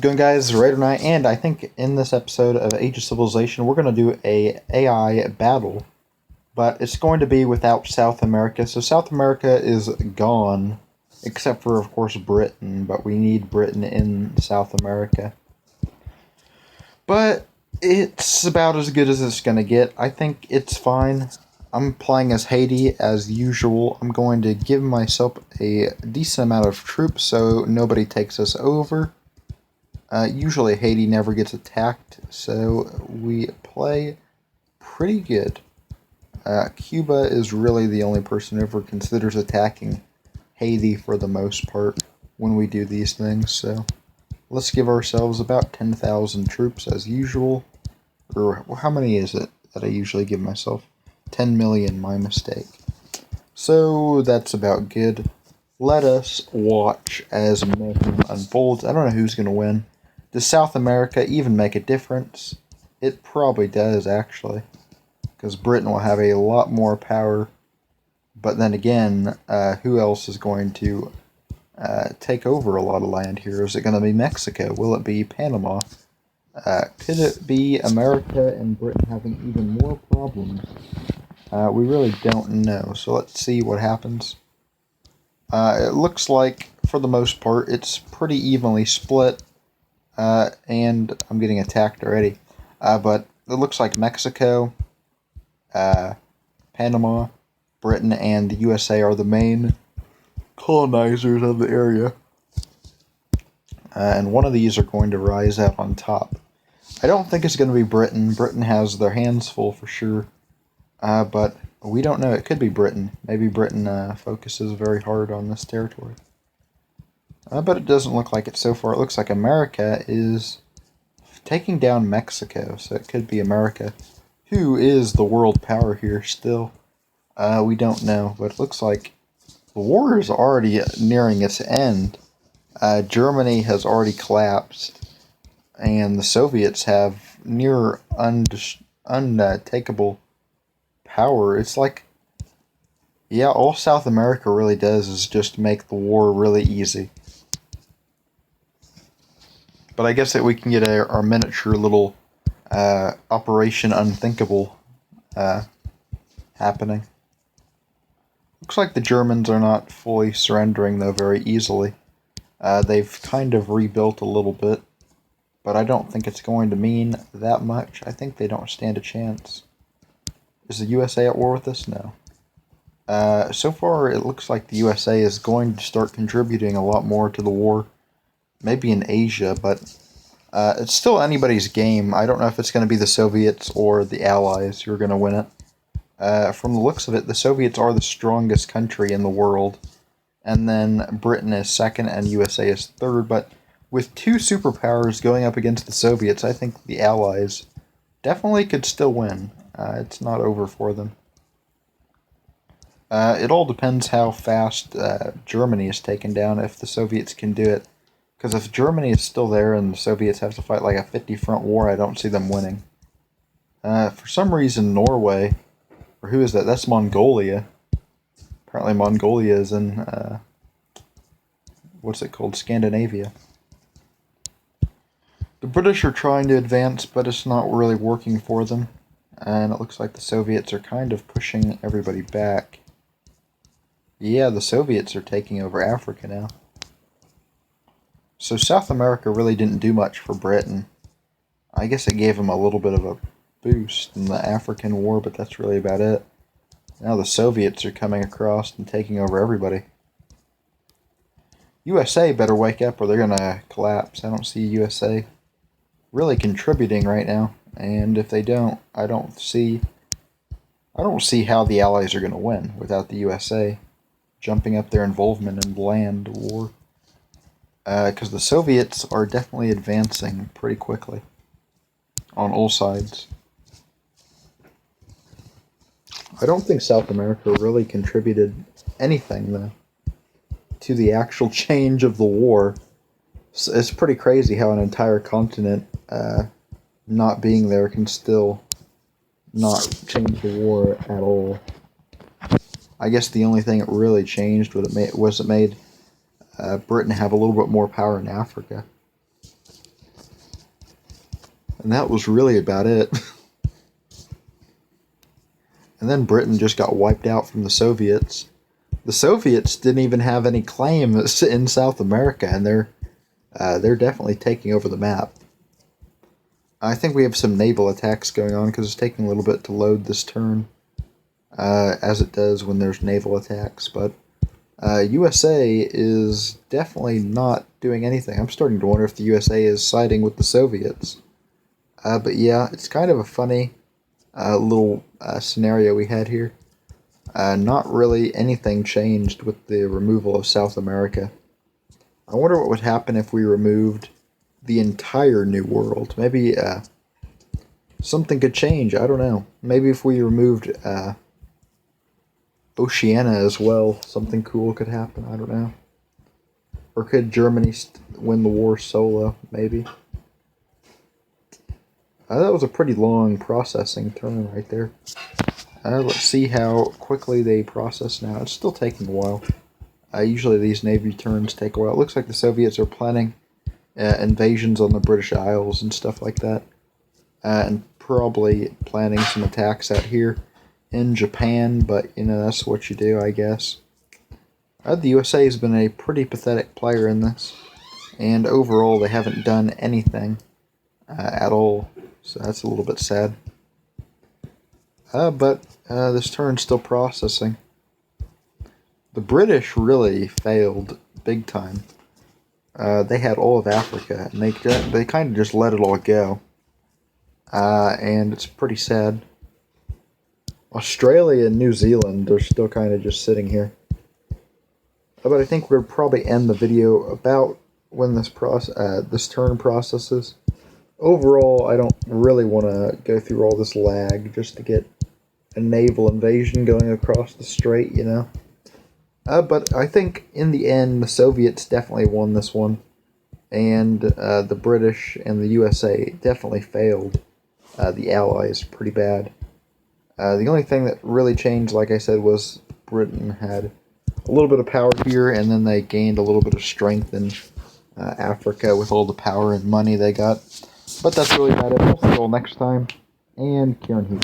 it going, guys? RaiderKnight, and I think in this episode of Age of Civilization, we're going to do a AI battle, but it's going to be without South America. So South America is gone, except for, of course, Britain, but we need Britain in South America. But it's about as good as it's going to get. I think it's fine. I'm playing as Haiti as usual. I'm going to give myself a decent amount of troops so nobody takes us over. Usually Haiti never gets attacked, so we play pretty good. Cuba is really the only person who ever considers attacking Haiti for the most part when we do these things, so let's give ourselves about 10,000 troops as usual. Or how many is it that I usually give myself? 10 million, my mistake. So that's about good. Let us watch as mayhem unfolds. I don't know who's going to win. Does South America even make a difference? It probably does, actually, because Britain will have a lot more power. But then again, who else is going to take over a lot of land here? Is it going to be Mexico? Will it be Panama? Could it be America and Britain having even more problems? We really don't know, so let's see what happens. It looks like, for the most part, it's pretty evenly split, and I'm getting attacked already. But it looks like Mexico, Panama, Britain, and the USA are the main colonizers of the area. And one of these are going to rise out on top. I don't think it's going to be Britain. Britain has their hands full for sure. But we don't know. It could be Britain. Maybe Britain focuses very hard on this territory. But it doesn't look like it so far. It looks like America is taking down Mexico. So it could be America. Who is the world power here still? We don't know. But it looks like the war is already nearing its end. Germany has already collapsed. And the Soviets have near untakeable power. It's like, yeah, all South America really does is just make the war really easy. But I guess that we can get our miniature little Operation Unthinkable happening. Looks like the Germans are not fully surrendering, though, very easily. They've kind of rebuilt a little bit, but I don't think it's going to mean that much. I think they don't stand a chance. Is the USA at war with us? No. So far, it looks like the USA is going to start contributing a lot more to the war. Maybe in Asia, but it's still anybody's game. I don't know if it's going to be the Soviets or the Allies who are going to win it. From the looks of it, the Soviets are the strongest country in the world. And then Britain is second and USA is third. But with two superpowers going up against the Soviets, I think the Allies definitely could still win. It's not over for them. It all depends how fast Germany is taken down, if the Soviets can do it. Because if Germany is still there and the Soviets have to fight like a 50-front war, I don't see them winning. For some reason, Norway, or who is that? That's Mongolia. Apparently Mongolia is in, what's it called? Scandinavia. The British are trying to advance, but it's not really working for them. And it looks like the Soviets are kind of pushing everybody back. Yeah, the Soviets are taking over Africa now. So South America really didn't do much for Britain. I guess it gave them a little bit of a boost in the African War, but that's really about it. Now the Soviets are coming across and taking over everybody. USA better wake up or they're going to collapse. I don't see USA really contributing right now. And if they don't, I don't see how the Allies are going to win without the USA jumping up their involvement in the land war. Because the Soviets are definitely advancing pretty quickly on all sides. I don't think South America really contributed anything, though, to the actual change of the war. It's pretty crazy how an entire continent not being there can still not change the war at all. I guess the only thing it really changed was it made Britain have a little bit more power in Africa. And that was really about it. And then Britain just got wiped out from the Soviets. The Soviets didn't even have any claim in South America, and they're definitely taking over the map. I think we have some naval attacks going on because it's taking a little bit to load this turn, as it does when there's naval attacks. But USA is definitely not doing anything. I'm starting to wonder if the USA is siding with the Soviets. But yeah, it's kind of a funny little scenario we had here. Not really anything changed with the removal of South America. I wonder what would happen if we removed the entire New World. Maybe something could change. I don't know. Maybe if we removed Oceania as well, something cool could happen. I don't know. Or could Germany win the war solo? Maybe. That was a pretty long processing turn right there. Let's see how quickly they process now. It's still taking a while. Usually these Navy turns take a while. It looks like the Soviets are planning invasions on the British Isles and stuff like that. And probably planning some attacks out here in Japan, but you know, that's what you do, I guess. The USA has been a pretty pathetic player in this, and overall they haven't done anything at all, so that's a little bit sad. But this turn's still processing. The British really failed big time. They had all of Africa, and they kind of just let it all go. And it's pretty sad. Australia and New Zealand are still kind of just sitting here. But I think we'll probably end the video about when this turn processes. Overall, I don't really want to go through all this lag just to get a naval invasion going across the strait, you know. But I think in the end, the Soviets definitely won this one, and the British and the USA definitely failed the Allies pretty bad. The only thing that really changed, like I said, was Britain had a little bit of power here, and then they gained a little bit of strength in Africa with all the power and money they got. But that's really about it. We'll see you all next time, and Kieran here.